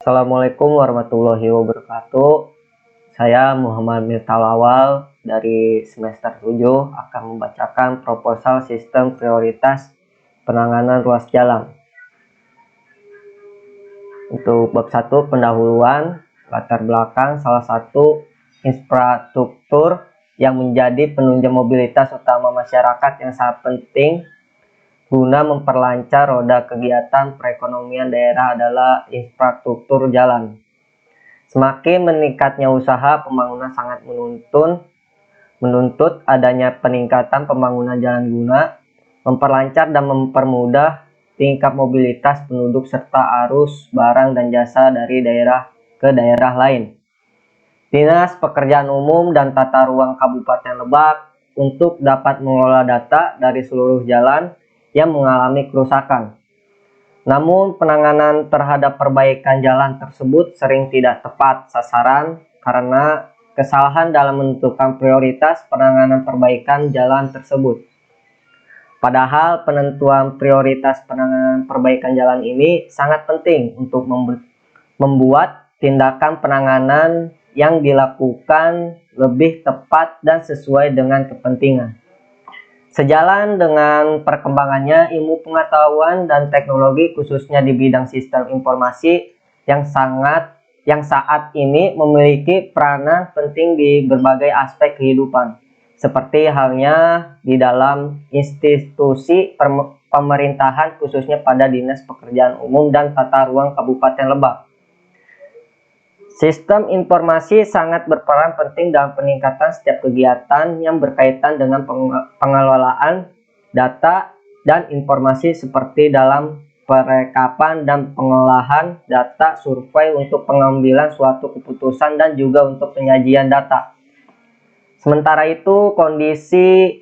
Assalamualaikum warahmatullahi wabarakatuh. Saya Muhammad Miftah Lawal dari semester 7 akan membacakan proposal sistem prioritas penanganan ruas jalan. Untuk bab 1 pendahuluan, latar belakang salah satu infrastruktur yang menjadi penunjang mobilitas utama masyarakat yang sangat penting guna memperlancar roda kegiatan perekonomian daerah adalah infrastruktur jalan. Semakin meningkatnya usaha pembangunan sangat menuntut adanya peningkatan pembangunan jalan guna memperlancar dan mempermudah tingkat mobilitas penduduk serta arus barang dan jasa dari daerah ke daerah lain. Dinas Pekerjaan Umum dan Tata Ruang Kabupaten Lebak untuk dapat mengelola data dari seluruh jalan yang mengalami kerusakan. Namun penanganan terhadap perbaikan jalan tersebut sering tidak tepat sasaran karena kesalahan dalam menentukan prioritas penanganan perbaikan jalan tersebut. Padahal penentuan prioritas penanganan perbaikan jalan ini sangat penting untuk membuat tindakan penanganan yang dilakukan lebih tepat dan sesuai dengan kepentingan. Sejalan dengan perkembangannya ilmu pengetahuan dan teknologi khususnya di bidang sistem informasi yang saat ini memiliki peranan penting di berbagai aspek kehidupan, seperti halnya di dalam institusi pemerintahan khususnya pada Dinas Pekerjaan Umum dan Tata Ruang Kabupaten Lebak. Sistem informasi sangat berperan penting dalam peningkatan setiap kegiatan yang berkaitan dengan pengelolaan data dan informasi seperti dalam perekapan dan pengolahan data survei untuk pengambilan suatu keputusan dan juga untuk penyajian data. Sementara itu kondisi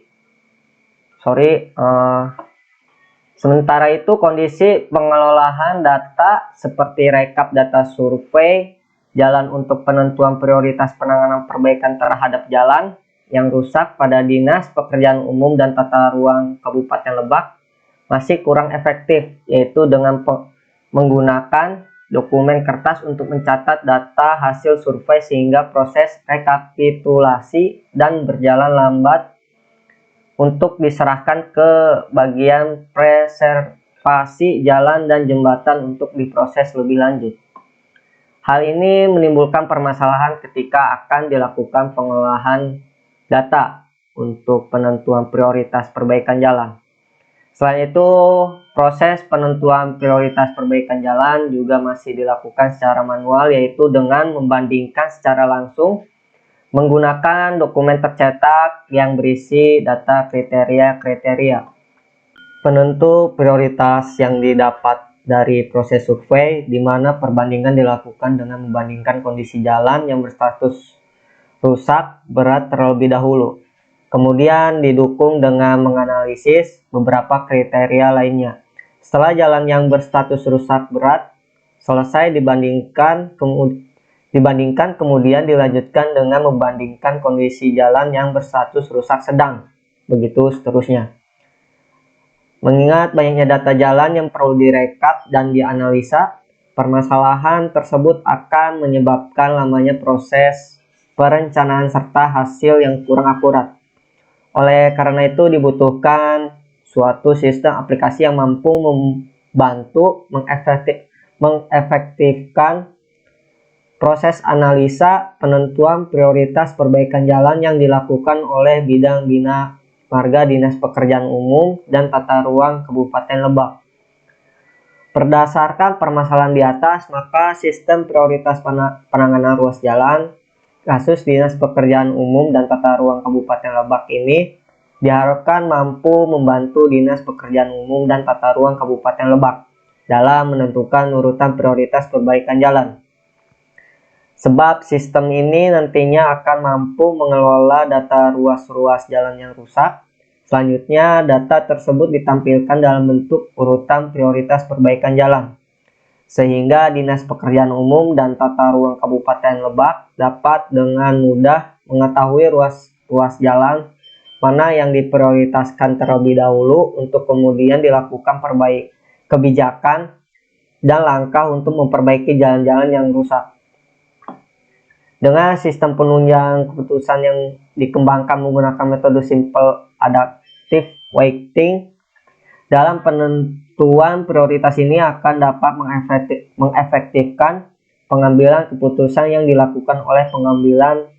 pengelolaan data seperti rekap data survei jalan untuk penentuan prioritas penanganan perbaikan terhadap jalan yang rusak pada Dinas Pekerjaan Umum dan Tata Ruang Kabupaten Lebak masih kurang efektif, yaitu dengan menggunakan dokumen kertas untuk mencatat data hasil survei sehingga proses rekapitulasi dan berjalan lambat untuk diserahkan ke bagian preservasi jalan dan jembatan untuk diproses lebih lanjut. Hal ini menimbulkan permasalahan ketika akan dilakukan pengolahan data untuk penentuan prioritas perbaikan jalan. Selain itu, proses penentuan prioritas perbaikan jalan juga masih dilakukan secara manual, yaitu dengan membandingkan secara langsung menggunakan dokumen tercetak yang berisi data kriteria-kriteria penentu prioritas yang didapat dari proses survei, di mana perbandingan dilakukan dengan membandingkan kondisi jalan yang berstatus rusak berat terlebih dahulu. Kemudian didukung dengan menganalisis beberapa kriteria lainnya. Setelah jalan yang berstatus rusak berat selesai dibandingkan kemudian dilanjutkan dengan membandingkan kondisi jalan yang berstatus rusak sedang, begitu seterusnya. Mengingat banyaknya data jalan yang perlu direkap dan dianalisa, permasalahan tersebut akan menyebabkan lamanya proses perencanaan serta hasil yang kurang akurat. Oleh karena itu dibutuhkan suatu sistem aplikasi yang mampu membantu mengefektifkan proses analisa penentuan prioritas perbaikan jalan yang dilakukan oleh bidang bina marga Dinas Pekerjaan Umum dan Tata Ruang Kabupaten Lebak. Berdasarkan permasalahan di atas, maka sistem prioritas penanganan ruas jalan kasus Dinas Pekerjaan Umum dan Tata Ruang Kabupaten Lebak ini diharapkan mampu membantu Dinas Pekerjaan Umum dan Tata Ruang Kabupaten Lebak dalam menentukan urutan prioritas perbaikan jalan. Sebab sistem ini nantinya akan mampu mengelola data ruas-ruas jalan yang rusak. Selanjutnya, data tersebut ditampilkan dalam bentuk urutan prioritas perbaikan jalan, sehingga Dinas Pekerjaan Umum dan Tata Ruang Kabupaten Lebak dapat dengan mudah mengetahui ruas jalan mana yang diprioritaskan terlebih dahulu untuk kemudian dilakukan kebijakan dan langkah untuk memperbaiki jalan-jalan yang rusak. Dengan sistem penunjang keputusan yang dikembangkan menggunakan metode simple adaptive weighting, dalam penentuan prioritas ini akan dapat mengefektifkan pengambilan keputusan yang dilakukan oleh pengambilan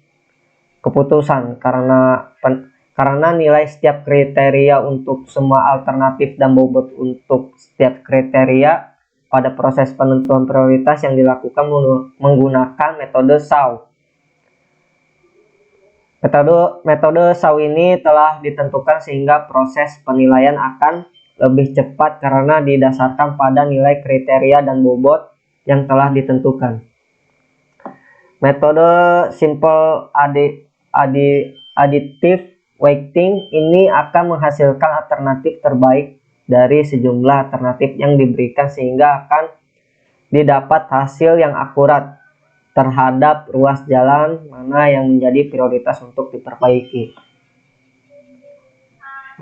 keputusan karena nilai setiap kriteria untuk semua alternatif dan bobot untuk setiap kriteria pada proses penentuan prioritas yang dilakukan menggunakan metode SAW. Metode SAW ini telah ditentukan sehingga proses penilaian akan lebih cepat karena didasarkan pada nilai kriteria dan bobot yang telah ditentukan. Metode simple additive weighting ini akan menghasilkan alternatif terbaik dari sejumlah alternatif yang diberikan sehingga akan didapat hasil yang akurat terhadap ruas jalan mana yang menjadi prioritas untuk diperbaiki.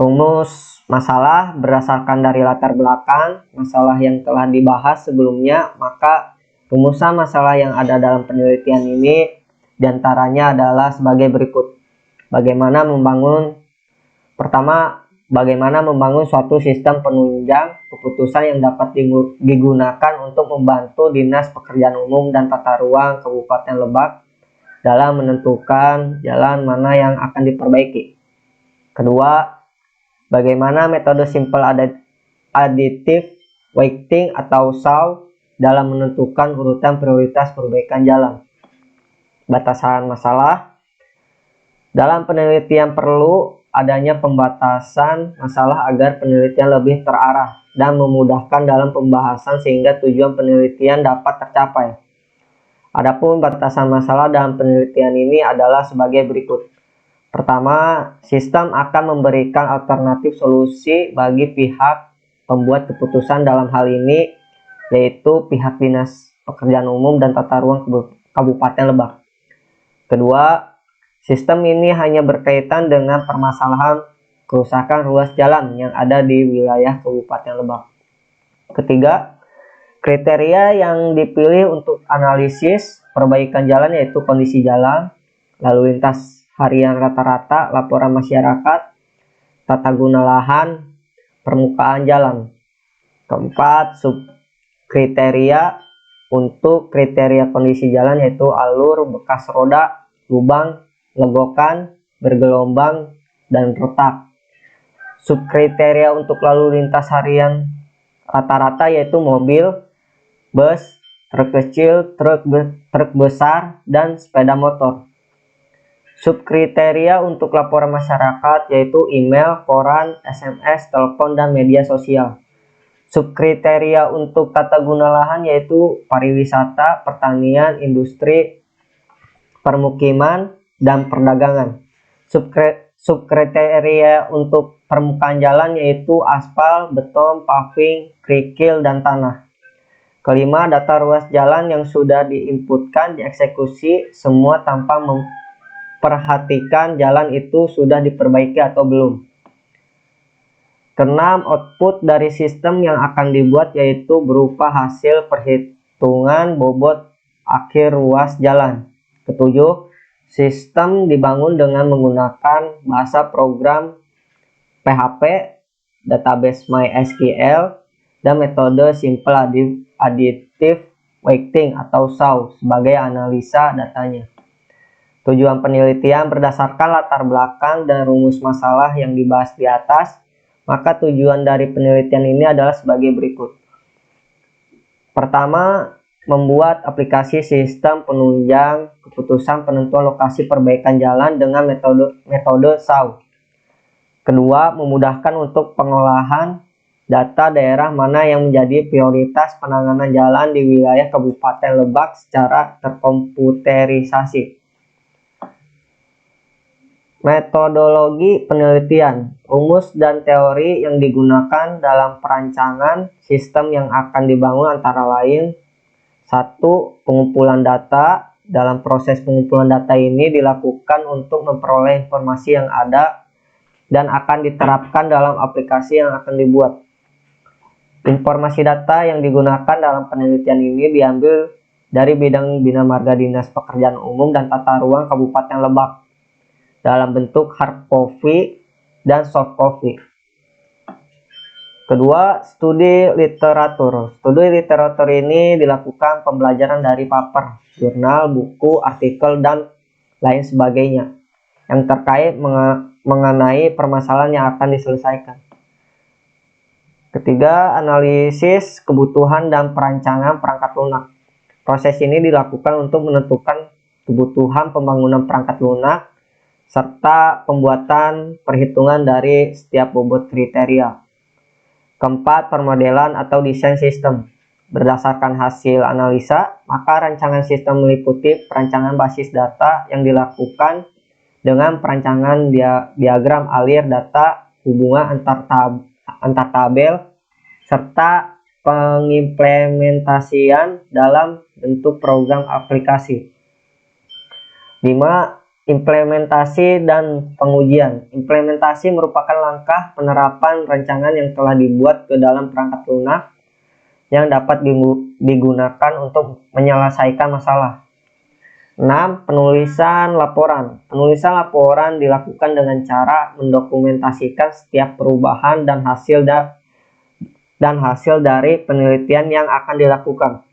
Rumus masalah berdasarkan dari latar belakang masalah yang telah dibahas sebelumnya, maka rumusan masalah yang ada dalam penelitian ini diantaranya adalah sebagai berikut. Bagaimana membangun suatu sistem penunjang keputusan yang dapat digunakan untuk membantu Dinas Pekerjaan Umum dan Tata Ruang Kabupaten Lebak dalam menentukan jalan mana yang akan diperbaiki. Kedua, bagaimana metode simple additive weighting atau SAW dalam menentukan urutan prioritas perbaikan jalan. Batasan masalah. Dalam penelitian perlu adanya pembatasan masalah agar penelitian lebih terarah dan memudahkan dalam pembahasan sehingga tujuan penelitian dapat tercapai. Adapun batasan masalah dalam penelitian ini adalah sebagai berikut. Pertama, sistem akan memberikan alternatif solusi bagi pihak pembuat keputusan dalam hal ini, yaitu pihak Dinas Pekerjaan Umum dan Tata Ruang Kabupaten Lebak. Kedua, sistem ini hanya berkaitan dengan permasalahan kerusakan ruas jalan yang ada di wilayah Kabupaten Lebak. Ketiga, kriteria yang dipilih untuk analisis perbaikan jalan yaitu kondisi jalan, lalu lintas harian rata-rata, laporan masyarakat, tata guna lahan, permukaan jalan. Keempat, subkriteria untuk kriteria kondisi jalan yaitu alur, bekas roda, lubang, legokan, bergelombang, dan retak. Subkriteria untuk lalu lintas harian rata-rata yaitu mobil, bus, truk kecil, truk besar, dan sepeda motor. Subkriteria untuk laporan masyarakat yaitu email, koran, SMS, telepon, dan media sosial. Subkriteria untuk tata guna lahan yaitu pariwisata, pertanian, industri, permukiman, dan perdagangan. Subkriteria untuk permukaan jalan yaitu aspal, beton, paving, kerikil, dan tanah. Kelima, data ruas jalan yang sudah diinputkan dieksekusi semua tanpa memperhatikan jalan itu sudah diperbaiki atau belum. Keenam, output dari sistem yang akan dibuat yaitu berupa hasil perhitungan bobot akhir ruas jalan. Ketujuh, sistem dibangun dengan menggunakan bahasa program PHP, database MySQL, dan metode simple additive weighting atau SAW sebagai analisa datanya. Tujuan penelitian berdasarkan latar belakang dan rumus masalah yang dibahas di atas, maka tujuan dari penelitian ini adalah sebagai berikut. Pertama, membuat aplikasi sistem penunjang keputusan penentuan lokasi perbaikan jalan dengan metode SAW. Kedua, memudahkan untuk pengolahan data daerah mana yang menjadi prioritas penanganan jalan di wilayah Kabupaten Lebak secara terkomputerisasi. Metodologi penelitian, rumus dan teori yang digunakan dalam perancangan sistem yang akan dibangun antara lain: 1. Pengumpulan data. Dalam proses pengumpulan data ini dilakukan untuk memperoleh informasi yang ada dan akan diterapkan dalam aplikasi yang akan dibuat. Informasi data yang digunakan dalam penelitian ini diambil dari bidang Bina Marga Dinas Pekerjaan Umum dan Tata Ruang Kabupaten Lebak dalam bentuk hard copy dan soft copy. Kedua, studi literatur. Studi literatur ini dilakukan pembelajaran dari paper, jurnal, buku, artikel, dan lain sebagainya yang terkait mengenai permasalahan yang akan diselesaikan. Ketiga, analisis kebutuhan dan perancangan perangkat lunak. Proses ini dilakukan untuk menentukan kebutuhan pembangunan perangkat lunak serta pembuatan perhitungan dari setiap bobot kriteria. Keempat, permodelan atau desain sistem. Berdasarkan hasil analisa, maka rancangan sistem meliputi perancangan basis data yang dilakukan dengan perancangan diagram alir data, hubungan antar tabel, serta pengimplementasian dalam bentuk program aplikasi. 5. Implementasi dan pengujian. Implementasi merupakan langkah penerapan rancangan yang telah dibuat ke dalam perangkat lunak yang dapat digunakan untuk menyelesaikan masalah. 6. Penulisan laporan. Penulisan laporan dilakukan dengan cara mendokumentasikan setiap perubahan dan hasil dari penelitian yang akan dilakukan,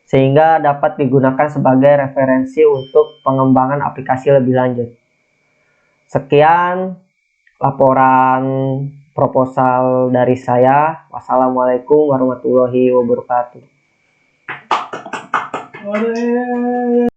sehingga dapat digunakan sebagai referensi untuk pengembangan aplikasi lebih lanjut. Sekian laporan proposal dari saya. Wassalamualaikum warahmatullahi wabarakatuh.